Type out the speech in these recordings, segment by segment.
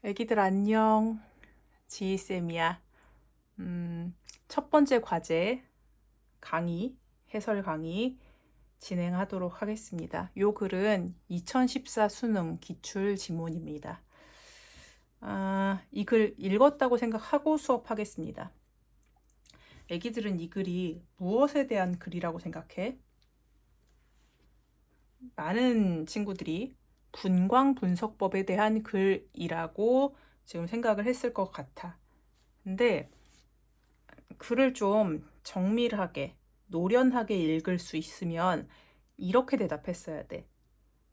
애기들 안녕. 지희쌤이야. 첫 번째 과제 강의, 해설 강의 진행하도록 하겠습니다. 요 글은 2014 수능 기출 지문입니다. 이 글 읽었다고 생각하고 수업하겠습니다. 애기들은 이 글이 무엇에 대한 글이라고 생각해? 많은 친구들이 분광분석법에 대한 글이라고 지금 생각을 했을 것 같아. 근데 글을 좀 정밀하게, 노련하게 읽을 수 있으면 이렇게 대답했어야 돼.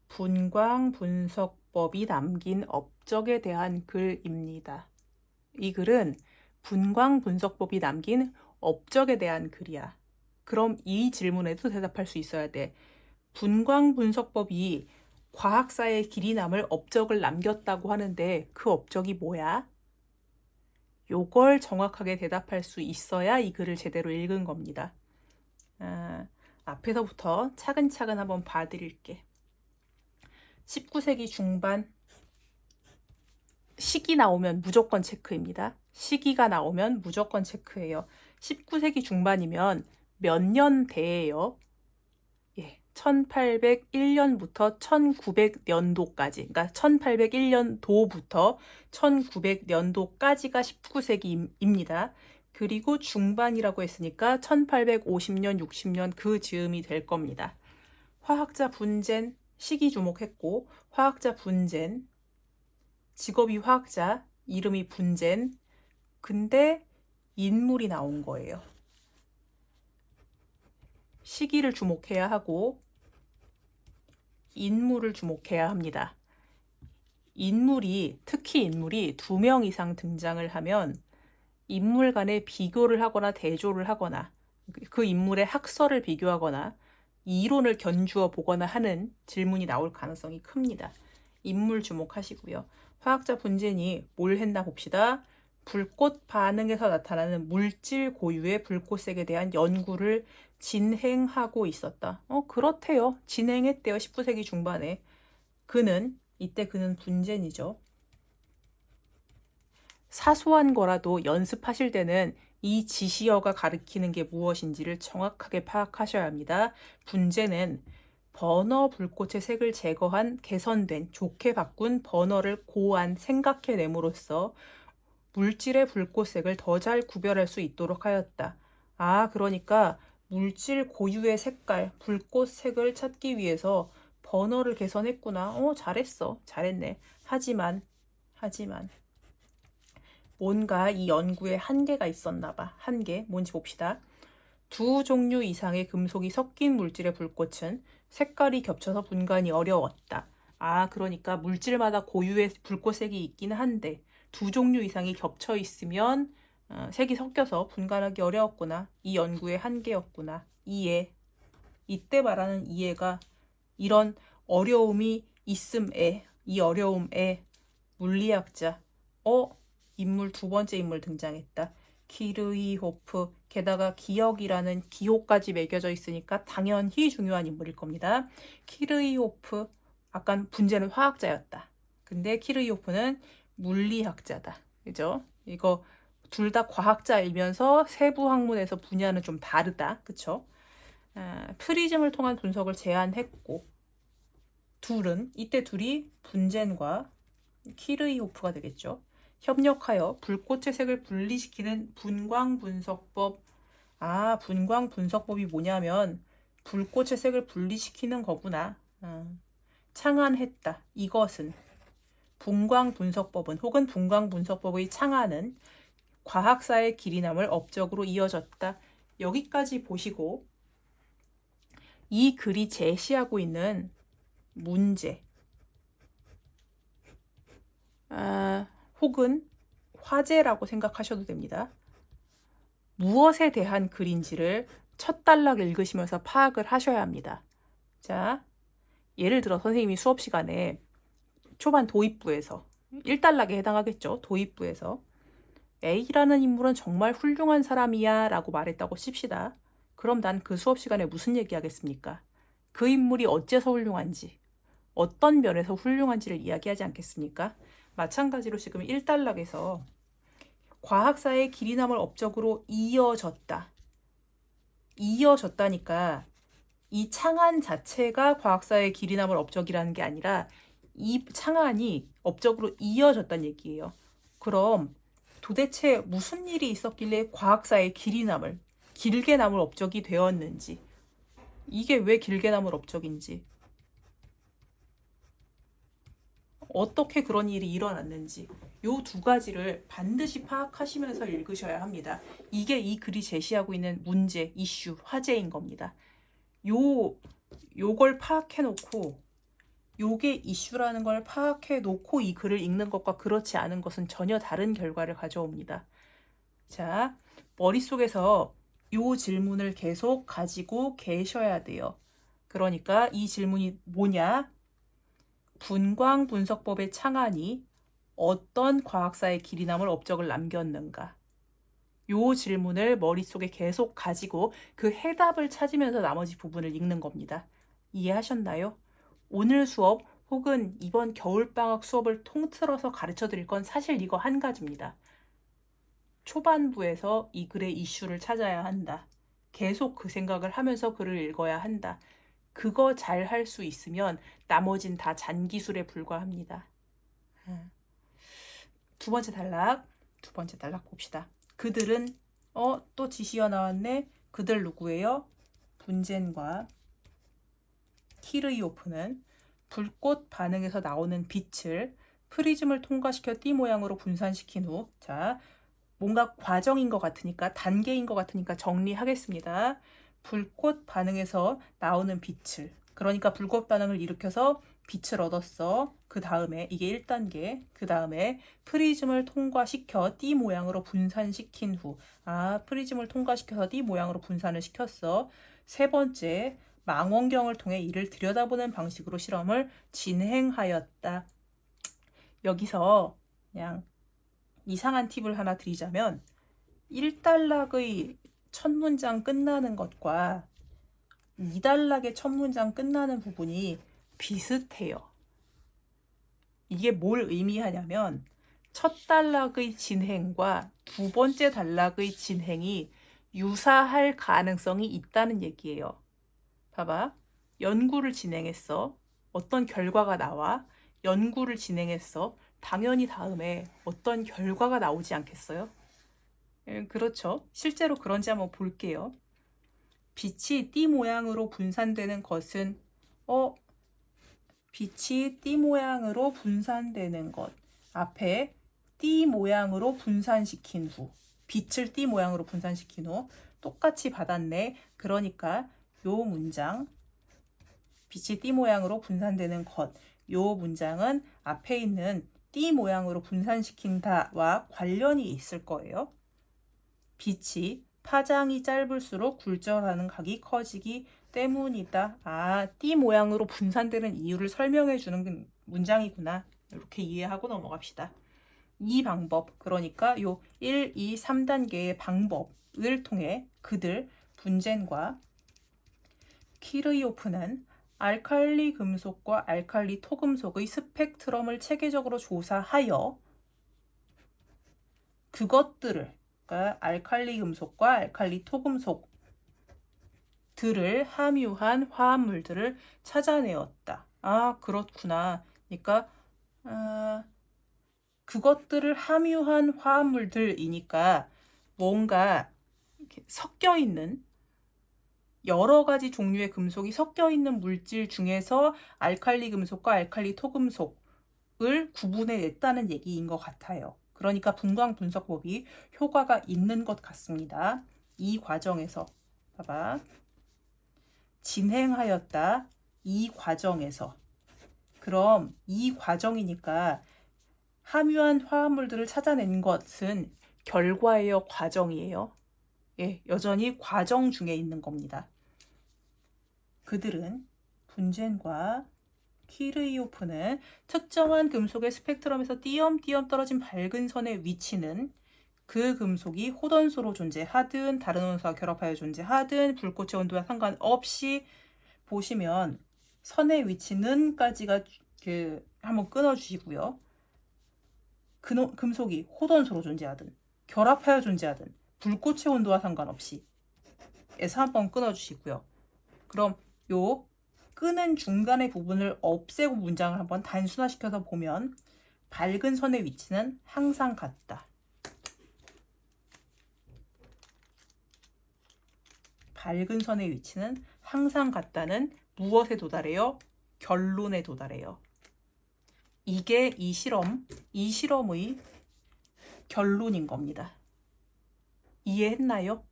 분광분석법이 남긴 업적에 대한 글입니다. 이 글은 분광분석법이 남긴 업적에 대한 글이야. 그럼 이 질문에도 대답할 수 있어야 돼. 분광분석법이 과학사에 길이 남을 업적을 남겼다고 하는데 그 업적이 뭐야? 요걸 정확하게 대답할 수 있어야 이 글을 제대로 읽은 겁니다. 앞에서부터 차근차근 한번 봐드릴게. 19세기 중반 시기 나오면 무조건 체크입니다. 시기가 나오면 무조건 체크예요. 19세기 중반이면 몇 년대예요? 1801년부터 1900년도까지, 그러니까 1801년도부터 1900년도까지가 19세기입니다. 그리고 중반이라고 했으니까 1850년, 60년 그 즈음이 될 겁니다. 화학자 분젠 시기 주목했고, 화학자 분젠, 직업이 화학자, 이름이 분젠, 근데 인물이 나온 거예요. 시기를 주목해야 하고 인물을 주목해야 합니다. 특히 인물이 2명 이상 등장을 하면 인물 간의 비교를 하거나 대조를 하거나 그 인물의 학설을 비교하거나 이론을 견주어 보거나 하는 질문이 나올 가능성이 큽니다. 인물 주목하시고요. 화학자 분젠이 뭘 했나 봅시다. 불꽃 반응에서 나타나는 물질 고유의 불꽃색에 대한 연구를 진행하고 있었다. 그렇대요. 진행했대요. 19세기 중반에. 이때 그는 분젠이죠. 사소한 거라도 연습하실 때는 이 지시어가 가리키는 게 무엇인지를 정확하게 파악하셔야 합니다. 분젠은 버너 불꽃의 색을 제거한 개선된 좋게 바꾼 버너를 고안 생각해냄으로써 물질의 불꽃색을 더 잘 구별할 수 있도록 하였다. 그러니까 물질 고유의 색깔, 불꽃색을 찾기 위해서 버너를 개선했구나. 잘했어. 잘했네. 하지만 뭔가 이 연구에 한계가 있었나 봐. 한계, 뭔지 봅시다. 2종류 이상의 금속이 섞인 물질의 불꽃은 색깔이 겹쳐서 분간이 어려웠다. 그러니까 물질마다 고유의 불꽃색이 있긴 한데 2종류 이상이 겹쳐 있으면 색이 섞여서 분간하기 어려웠구나. 이 연구의 한계였구나. 이해. 이때 말하는 이해가 이런 어려움이 있음에, 이 어려움에 물리학자, 인물 2번째 인물 등장했다. 키르이호프, 게다가 기억이라는 기호까지 매겨져 있으니까 당연히 중요한 인물일 겁니다. 키르이호프, 아까 분젠은 화학자였다. 근데 키르이호프는 물리학자다. 그죠? 이거 둘 다 과학자이면서 세부 학문에서 분야는 좀 다르다. 그쵸? 프리즘을 통한 분석을 제안했고 이때 둘이 분젠과 키르이호프가 되겠죠. 협력하여 불꽃의 색을 분리시키는 분광분석법. 분광분석법이 뭐냐면 불꽃의 색을 분리시키는 거구나. 창안했다. 이것은 분광분석법은 혹은 분광분석법의 창안은 과학사의 길이 남을 업적으로 이어졌다. 여기까지 보시고 이 글이 제시하고 있는 문제 혹은 화제라고 생각하셔도 됩니다. 무엇에 대한 글인지를 첫 단락 읽으시면서 파악을 하셔야 합니다. 자, 예를 들어 선생님이 수업 시간에 초반 도입부에서 1단락에 해당하겠죠. 도입부에서 A라는 인물은 정말 훌륭한 사람이야 라고 말했다고 칩시다. 그럼 난 그 수업 시간에 무슨 얘기 하겠습니까? 그 인물이 어째서 훌륭한지, 어떤 면에서 훌륭한지를 이야기하지 않겠습니까? 마찬가지로 지금 1단락에서 과학사의 길이 남을 업적으로 이어졌다. 이어졌다니까 이 창안 자체가 과학사의 길이 남을 업적이라는 게 아니라 이 창안이 업적으로 이어졌다는 얘기예요. 그럼 도대체 무슨 일이 있었길래 과학사의 길게 남을 업적이 되었는지, 이게 왜 길게 남을 업적인지, 어떻게 그런 일이 일어났는지, 요 두 가지를 반드시 파악하시면서 읽으셔야 합니다. 이게 이 글이 제시하고 있는 문제, 이슈, 화제인 겁니다. 요걸 파악해 놓고, 요게 이슈라는 걸 파악해 놓고 이 글을 읽는 것과 그렇지 않은 것은 전혀 다른 결과를 가져옵니다. 자, 머릿속에서 요 질문을 계속 가지고 계셔야 돼요. 그러니까 이 질문이 뭐냐? 분광분석법의 창안이 어떤 과학사의 길이 남을 업적을 남겼는가? 요 질문을 머릿속에 계속 가지고 그 해답을 찾으면서 나머지 부분을 읽는 겁니다. 이해하셨나요? 오늘 수업 혹은 이번 겨울방학 수업을 통틀어서 가르쳐 드릴 건 사실 이거 한 가지입니다. 초반부에서 이 글의 이슈를 찾아야 한다. 계속 그 생각을 하면서 글을 읽어야 한다. 그거 잘 할 수 있으면 나머진 다 잔기술에 불과합니다. 두 번째 단락 봅시다. 그들은 또 지시어 나왔네. 그들 누구예요? 분젠과 키르이오프는 불꽃 반응에서 나오는 빛을 프리즘을 통과시켜 띠 모양으로 분산시킨 후, 자, 뭔가 과정인 것 같으니까, 단계인 것 같으니까 정리하겠습니다. 불꽃 반응에서 나오는 빛을, 그러니까 불꽃 반응을 일으켜서 빛을 얻었어. 그 다음에 이게 1단계, 그 다음에 프리즘을 통과시켜 띠 모양으로 분산시킨 후, 프리즘을 통과시켜서 띠 모양으로 분산을 시켰어. 세 번째, 망원경을 통해 이를 들여다보는 방식으로 실험을 진행하였다. 여기서 그냥 이상한 팁을 하나 드리자면 1단락의 첫 문장 끝나는 것과 2단락의 첫 문장 끝나는 부분이 비슷해요. 이게 뭘 의미하냐면 첫 단락의 진행과 두 번째 단락의 진행이 유사할 가능성이 있다는 얘기예요. 봐봐. 연구를 진행했어. 어떤 결과가 나와. 연구를 진행했어. 당연히 다음에 어떤 결과가 나오지 않겠어요? 그렇죠. 실제로 그런지 한번 볼게요. 빛이 띠 모양으로 분산되는 것은 빛이 띠 모양으로 분산되는 것. 앞에 띠 모양으로 분산시킨 후. 빛을 띠 모양으로 분산시킨 후. 똑같이 받았네. 그러니까 요 문장, 빛이 띠 모양으로 분산되는 것. 요 문장은 앞에 있는 띠 모양으로 분산시킨다와 관련이 있을 거예요. 빛이 파장이 짧을수록 굴절하는 각이 커지기 때문이다. 띠 모양으로 분산되는 이유를 설명해 주는 문장이구나. 이렇게 이해하고 넘어갑시다. 이 방법, 그러니까 요 1, 2, 3단계의 방법을 통해 그들, 분젠과 키르이오프는 알칼리 금속과 알칼리 토금속의 스펙트럼을 체계적으로 조사하여 그것들을, 그러니까 알칼리 금속과 알칼리 토금속들을 함유한 화합물들을 찾아내었다. 그렇구나. 그러니까 그것들을 함유한 화합물들이니까 뭔가 이렇게 섞여 있는 여러 가지 종류의 금속이 섞여 있는 물질 중에서 알칼리 금속과 알칼리 토금속을 구분해냈다는 얘기인 것 같아요. 그러니까 분광분석법이 효과가 있는 것 같습니다. 이 과정에서 봐봐. 진행하였다. 이 과정에서. 그럼 이 과정이니까 함유한 화합물들을 찾아낸 것은 결과예요, 과정이에요? 예, 여전히 과정 중에 있는 겁니다. 그들은 분젠과 키르이오프는 특정한 금속의 스펙트럼에서 띄엄띄엄 떨어진 밝은 선의 위치는 그 금속이 호던소로 존재하든 다른 원소와 결합하여 존재하든 불꽃의 온도와 상관없이 보시면 선의 위치는까지가 한번 끊어주시고요. 금속이 호돈수로 존재하든 결합하여 존재하든 불꽃의 온도와 상관없이 에서 한번 끊어주시고요. 그럼 요 끄는 중간의 부분을 없애고 문장을 한번 단순화시켜서 보면 밝은 선의 위치는 항상 같다. 밝은 선의 위치는 항상 같다는 무엇에 도달해요? 결론에 도달해요. 이게 이 실험의 결론인 겁니다. 이해했나요?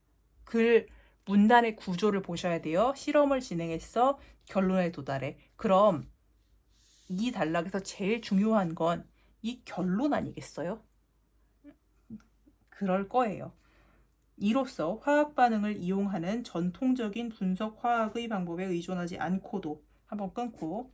글 문단의 구조를 보셔야 돼요. 실험을 진행해서 결론에 도달해. 그럼 이 단락에서 제일 중요한 건 이 결론 아니겠어요? 그럴 거예요. 이로써 화학 반응을 이용하는 전통적인 분석 화학의 방법에 의존하지 않고도 한번 끊고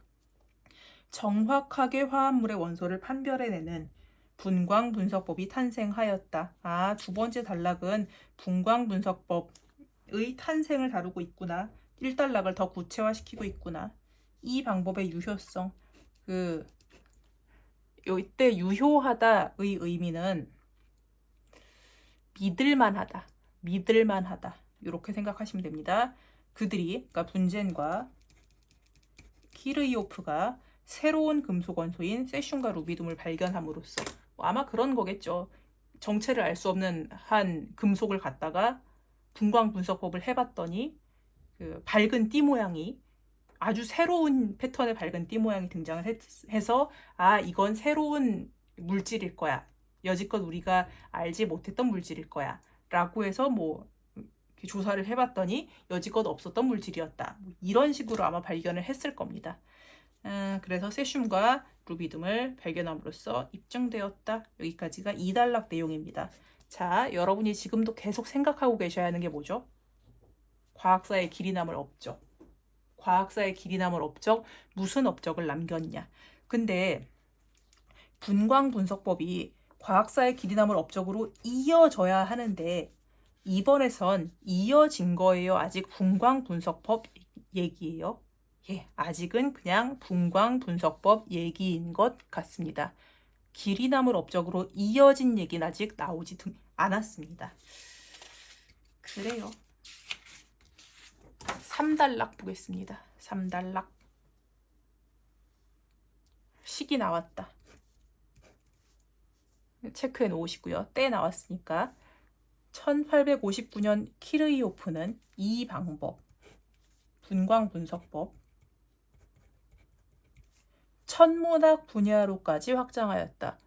정확하게 화합물의 원소를 판별해내는 분광 분석법이 탄생하였다. 두 번째 단락은 분광 분석법의 탄생을 다루고 있구나. 1단락을 더 구체화시키고 있구나. 이 방법의 유효성. 이때 유효하다의 의미는 믿을만하다. 이렇게 생각하시면 됩니다. 그러니까 분젠과 키르이오프가 새로운 금속 원소인 세슘과 루비듐을 발견함으로써 아마 그런 거겠죠. 정체를 알 수 없는 한 금속을 갖다가 분광 분석법을 해봤더니 밝은 띠 모양이 아주 새로운 패턴의 밝은 띠 모양이 등장을 해서 이건 새로운 물질일 거야. 여지껏 우리가 알지 못했던 물질일 거야. 라고 해서 조사를 해봤더니 여지껏 없었던 물질이었다. 이런 식으로 아마 발견을 했을 겁니다. 그래서 세슘과 루비듐을 발견함으로써 입증되었다. 여기까지가 2단락 내용입니다. 자, 여러분이 지금도 계속 생각하고 계셔야 하는 게 뭐죠? 과학사의 길이 남을 업적. 무슨 업적을 남겼냐. 근데 분광 분석법이 과학사의 길이 남을 업적으로 이어져야 하는데 이번에선 이어진 거예요? 아직 분광 분석법 얘기예요? 아직은 그냥 분광 분석법 얘기인 것 같습니다. 길이 남을 업적으로 이어진 얘기는 아직 나오지 않았습니다. 그래요. 3단락 보겠습니다. 3단락. 식이 나왔다. 체크해 놓으시고요. 때 나왔으니까 1859년 키르이오프는 이 방법, 분광 분석법, 천문학 분야로까지 확장하였다.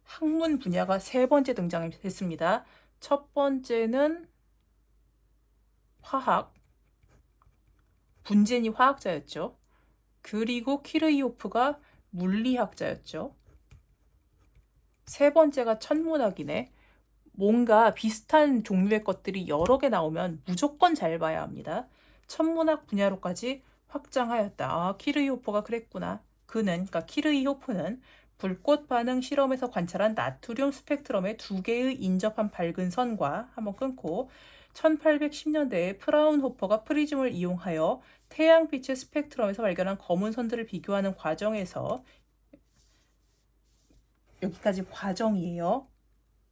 학문 분야가 3번째 등장했습니다. 첫 번째는 화학, 분젠이 화학자였죠. 그리고 키르이오프가 물리학자였죠. 3번째가 천문학이네. 뭔가 비슷한 종류의 것들이 여러 개 나오면 무조건 잘 봐야 합니다. 천문학 분야로까지 확장하였다. 키르이호프가 그랬구나. 그러니까 키르이호프는 불꽃 반응 실험에서 관찰한 나트륨 스펙트럼의 2개의 인접한 밝은 선과 한번 끊고 1810년대에 프라운호퍼가 프리즘을 이용하여 태양빛의 스펙트럼에서 발견한 검은 선들을 비교하는 과정에서 여기까지 과정이에요.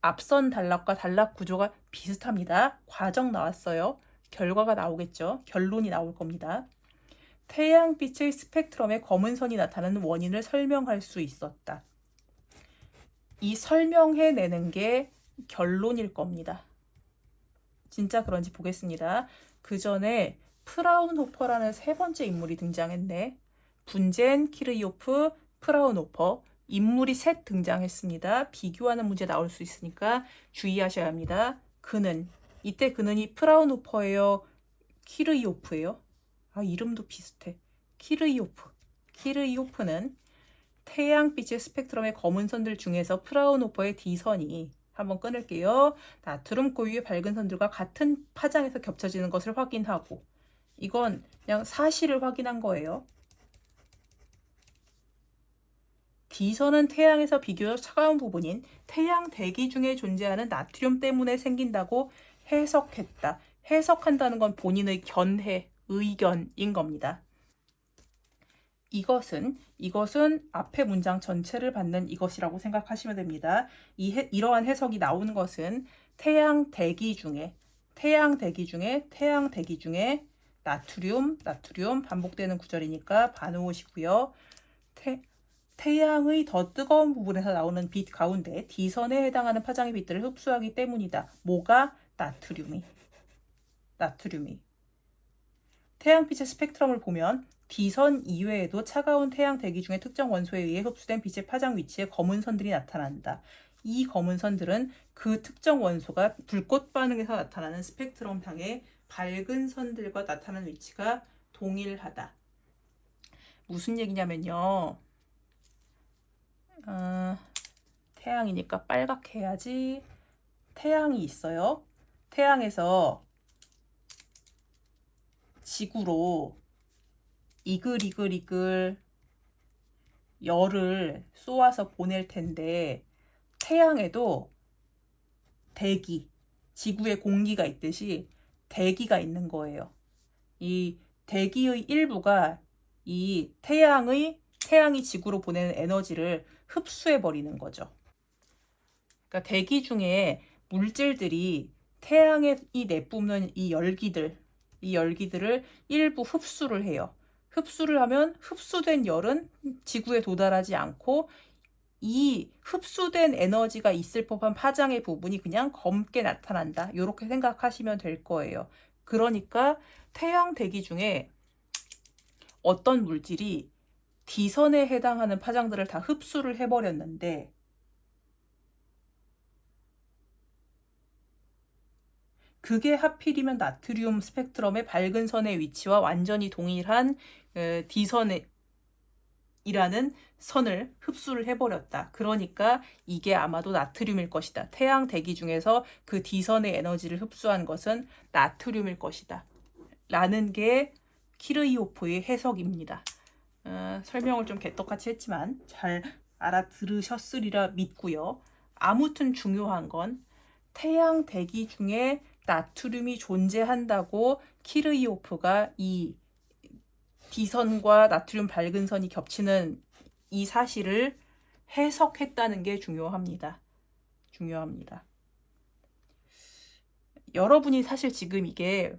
앞선 단락과 단락 구조가 비슷합니다. 과정 나왔어요. 결과가 나오겠죠. 결론이 나올 겁니다. 태양빛의 스펙트럼에 검은 선이 나타나는 원인을 설명할 수 있었다. 이 설명해내는 게 결론일 겁니다. 진짜 그런지 보겠습니다. 그 전에 프라운호퍼라는 3번째 인물이 등장했네. 분젠, 키르이호프, 프라운호퍼. 인물이 셋 등장했습니다. 비교하는 문제 나올 수 있으니까 주의하셔야 합니다. 이때 그는이 프라운호퍼예요? 키르이호프예요? 이름도 비슷해. 키르이호프는 태양빛의 스펙트럼의 검은 선들 중에서 프라운호퍼의 D선이 한번 끊을게요. 나트륨 고유의 밝은 선들과 같은 파장에서 겹쳐지는 것을 확인하고 이건 그냥 사실을 확인한 거예요. D선은 태양에서 비교적 차가운 부분인 태양 대기 중에 존재하는 나트륨 때문에 생긴다고 해석했다. 해석한다는 건 본인의 견해, 의견인 겁니다. 이것은 앞에 문장 전체를 받는 이것이라고 생각하시면 됩니다. 이러한 해석이 나오는 것은 태양 대기 중에 나트륨 반복되는 구절이니까 반응오시고요. 태양의 더 뜨거운 부분에서 나오는 빛 가운데 D선에 해당하는 파장의 빛들을 흡수하기 때문이다. 뭐가? 나트륨이. 태양빛의 스펙트럼을 보면 D선 이외에도 차가운 태양 대기 중의 특정 원소에 의해 흡수된 빛의 파장 위치에 검은 선들이 나타난다. 이 검은 선들은 그 특정 원소가 불꽃 반응에서 나타나는 스펙트럼 상의 밝은 선들과 나타나는 위치가 동일하다. 무슨 얘기냐면요. 태양이니까 빨갛게 해야지. 태양이 있어요. 태양에서 지구로 이글이글 열을 쏘아서 보낼 텐데 태양에도 대기, 지구에 공기가 있듯이 대기가 있는 거예요. 이 대기의 일부가 이 태양이 지구로 보내는 에너지를 흡수해 버리는 거죠. 그러니까 대기 중에 물질들이 태양에 내뿜는 이 열기들을 일부 흡수를 해요. 흡수를 하면 흡수된 열은 지구에 도달하지 않고 이 흡수된 에너지가 있을 법한 파장의 부분이 그냥 검게 나타난다. 이렇게 생각하시면 될 거예요. 그러니까 태양 대기 중에 어떤 물질이 D선에 해당하는 파장들을 다 흡수를 해버렸는데 그게 하필이면 나트륨 스펙트럼의 밝은 선의 위치와 완전히 동일한 D선이라는 선을 흡수를 해버렸다. 그러니까 이게 아마도 나트륨일 것이다. 태양 대기 중에서 그 D선의 에너지를 흡수한 것은 나트륨일 것이다. 라는 게 키르이호프의 해석입니다. 설명을 좀 개떡같이 했지만 잘 알아들으셨으리라 믿고요. 아무튼 중요한 건 태양 대기 중에 나트륨이 존재한다고 키르이호프가 이 D선과 나트륨 밝은 선이 겹치는 이 사실을 해석했다는 게 중요합니다. 여러분이 사실 지금 이게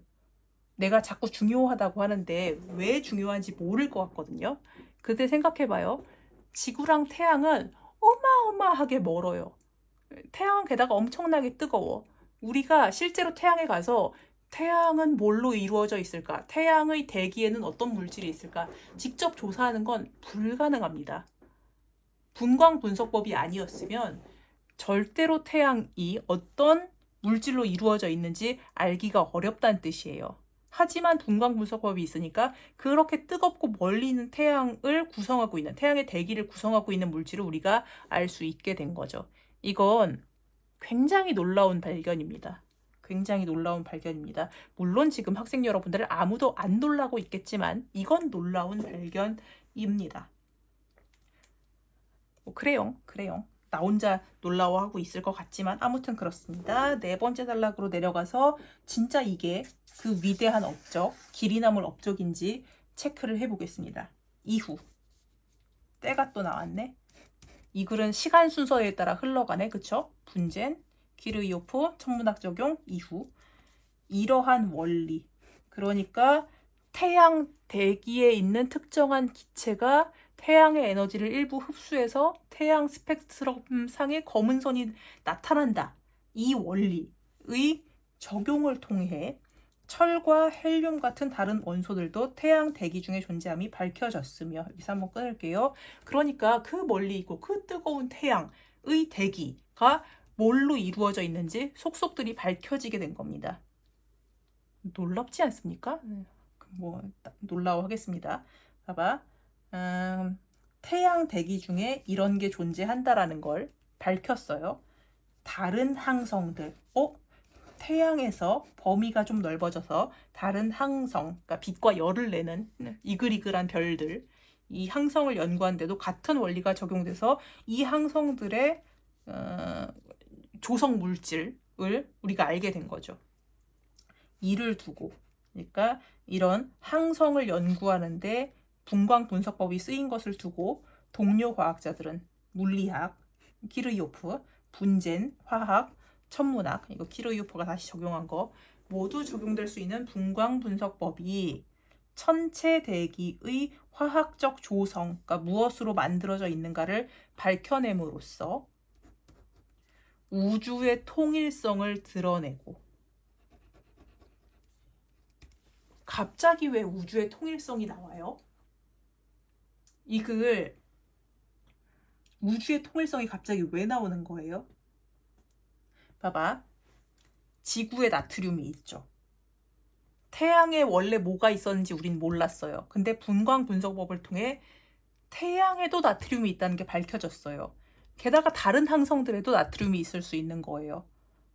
내가 자꾸 중요하다고 하는데 왜 중요한지 모를 것 같거든요. 그때 생각해봐요. 지구랑 태양은 어마어마하게 멀어요. 태양은 게다가 엄청나게 뜨거워. 우리가 실제로 태양에 가서 태양은 뭘로 이루어져 있을까? 태양의 대기에는 어떤 물질이 있을까? 직접 조사하는 건 불가능합니다. 분광 분석법이 아니었으면 절대로 태양이 어떤 물질로 이루어져 있는지 알기가 어렵다는 뜻이에요. 하지만 분광 분석법이 있으니까 그렇게 뜨겁고 멀리 있는 태양을 구성하고 있는, 태양의 대기를 구성하고 있는 물질을 우리가 알 수 있게 된 거죠. 이건 굉장히 놀라운 발견입니다. 물론 지금 학생 여러분들은 아무도 안 놀라고 있겠지만 이건 놀라운 발견입니다. 그래요. 나 혼자 놀라워하고 있을 것 같지만 아무튼 그렇습니다. 네 번째 단락으로 내려가서 진짜 이게 그 위대한 업적, 길이 남을 업적인지 체크를 해보겠습니다. 이후. 때가 또 나왔네. 이 글은 시간 순서에 따라 흘러가네. 그쵸? 분젠, 키르이호프, 천문학 적용, 이후. 이러한 원리. 그러니까 태양 대기에 있는 특정한 기체가 태양의 에너지를 일부 흡수해서 태양 스펙트럼 상의 검은 선이 나타난다. 이 원리의 적용을 통해 철과 헬륨 같은 다른 원소들도 태양 대기 중에 존재함이 밝혀졌으며, 여기서 한번 끊을게요. 그러니까 그 멀리 있고 그 뜨거운 태양의 대기가 뭘로 이루어져 있는지 속속들이 밝혀지게 된 겁니다. 놀랍지 않습니까? 놀라워하겠습니다. 봐봐. 태양 대기 중에 이런 게 존재한다라는 걸 밝혔어요. 다른 항성들, 태양에서 범위가 좀 넓어져서 다른 항성, 그러니까 빛과 열을 내는 이글이글한 별들, 이 항성을 연구하는데도 같은 원리가 적용돼서 이 항성들의 조성 물질을 우리가 알게 된 거죠. 이를 두고, 그러니까 이런 항성을 연구하는데 분광 분석법이 쓰인 것을 두고 동료 과학자들은 물리학, 키르이호프, 분젠, 화학, 천문학, 이거 키르이호프가 다시 적용한 거 모두 적용될 수 있는 분광 분석법이 천체 대기의 화학적 조성, 그러니까 무엇으로 만들어져 있는가를 밝혀냄으로써 우주의 통일성을 드러내고. 갑자기 왜 우주의 통일성이 나와요? 이 글 우주의 통일성이 갑자기 왜 나오는 거예요? 봐봐. 지구에 나트륨이 있죠. 태양에 원래 뭐가 있었는지 우린 몰랐어요. 근데 분광 분석법을 통해 태양에도 나트륨이 있다는 게 밝혀졌어요. 게다가 다른 항성들에도 나트륨이 있을 수 있는 거예요.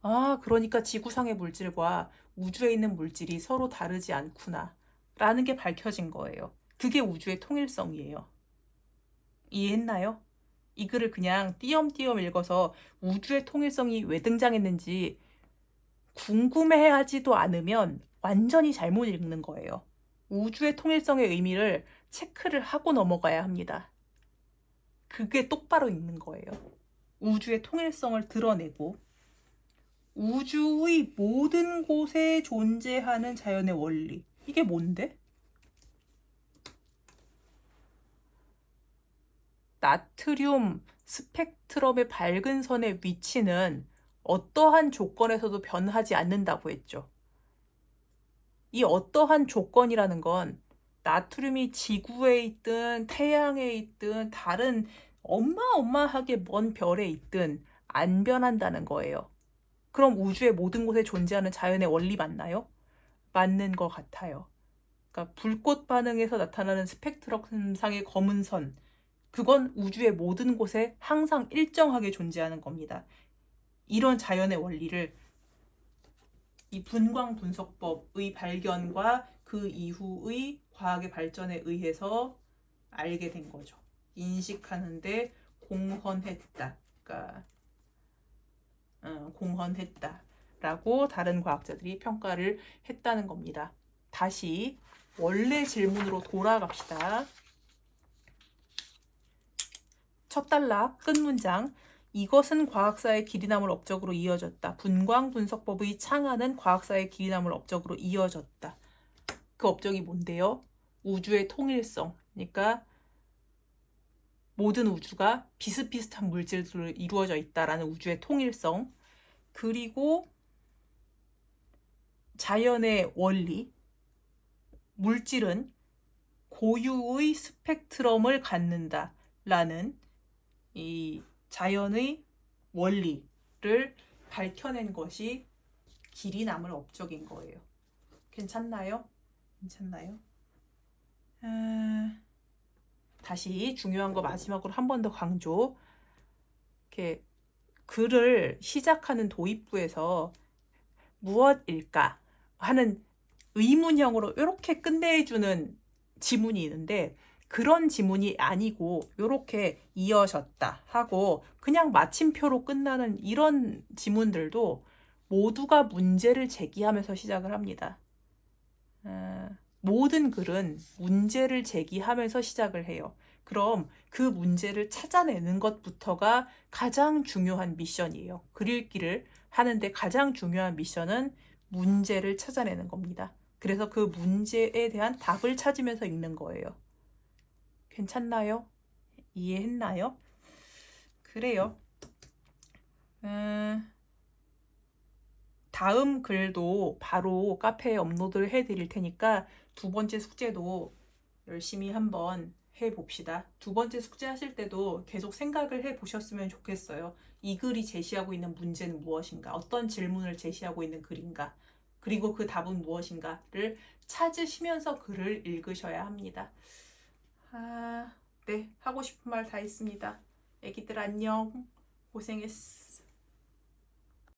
아, 그러니까 지구상의 물질과 우주에 있는 물질이 서로 다르지 않구나 라는 게 밝혀진 거예요. 그게 우주의 통일성이에요. 이해했나요? 이 글을 그냥 띄엄띄엄 읽어서 우주의 통일성이 왜 등장했는지 궁금해하지도 않으면 완전히 잘못 읽는 거예요. 우주의 통일성의 의미를 체크를 하고 넘어가야 합니다. 그게 똑바로 읽는 거예요. 우주의 통일성을 드러내고 우주의 모든 곳에 존재하는 자연의 원리. 이게 뭔데? 나트륨 스펙트럼의 밝은 선의 위치는 어떠한 조건에서도 변하지 않는다고 했죠. 이 어떠한 조건이라는 건 나트륨이 지구에 있든 태양에 있든 다른 어마어마하게 먼 별에 있든 안 변한다는 거예요. 그럼 우주의 모든 곳에 존재하는 자연의 원리 맞나요? 맞는 것 같아요. 그러니까 불꽃 반응에서 나타나는 스펙트럼상의 검은 선, 그건 우주의 모든 곳에 항상 일정하게 존재하는 겁니다. 이런 자연의 원리를 이 분광 분석법의 발견과 그 이후의 과학의 발전에 의해서 알게 된 거죠. 인식하는데 공헌했다. 그러니까 공헌했다라고 다른 과학자들이 평가를 했다는 겁니다. 다시 원래 질문으로 돌아갑시다. 첫 단락 끝 문장. 이것은 과학사의 길이남을 업적으로 이어졌다. 분광 분석법의 창안은 과학사의 길이남을 업적으로 이어졌다. 그 업적이 뭔데요? 우주의 통일성. 그러니까 모든 우주가 비슷비슷한 물질들로 이루어져 있다라는 우주의 통일성. 그리고 자연의 원리. 물질은 고유의 스펙트럼을 갖는다라는 이 자연의 원리를 밝혀낸 것이 길이남을 업적인 거예요. 괜찮나요? 괜찮나요? 다시 중요한 거 마지막으로 한 번 더 강조. 이렇게 글을 시작하는 도입부에서 무엇일까 하는 의문형으로 이렇게 끝내주는 지문이 있는데 그런 지문이 아니고 이렇게 이어졌다 하고 그냥 마침표로 끝나는 이런 지문들도 모두가 문제를 제기하면서 시작을 합니다. 모든 글은 문제를 제기하면서 시작을 해요. 그럼 그 문제를 찾아내는 것부터가 가장 중요한 미션이에요. 글 읽기를 하는데 가장 중요한 미션은 문제를 찾아내는 겁니다. 그래서 그 문제에 대한 답을 찾으면서 읽는 거예요. 괜찮나요? 이해했나요? 그래요. 다음 글도 바로 카페에 업로드를 해드릴 테니까 두 번째 숙제도 열심히 한번 해봅시다. 두 번째 숙제 하실 때도 계속 생각을 해보셨으면 좋겠어요. 이 글이 제시하고 있는 문제는 무엇인가? 어떤 질문을 제시하고 있는 글인가? 그리고 그 답은 무엇인가를 찾으시면서 글을 읽으셔야 합니다. 네, 하고 싶은 말 다 했습니다. 애기들 안녕. 고생했어.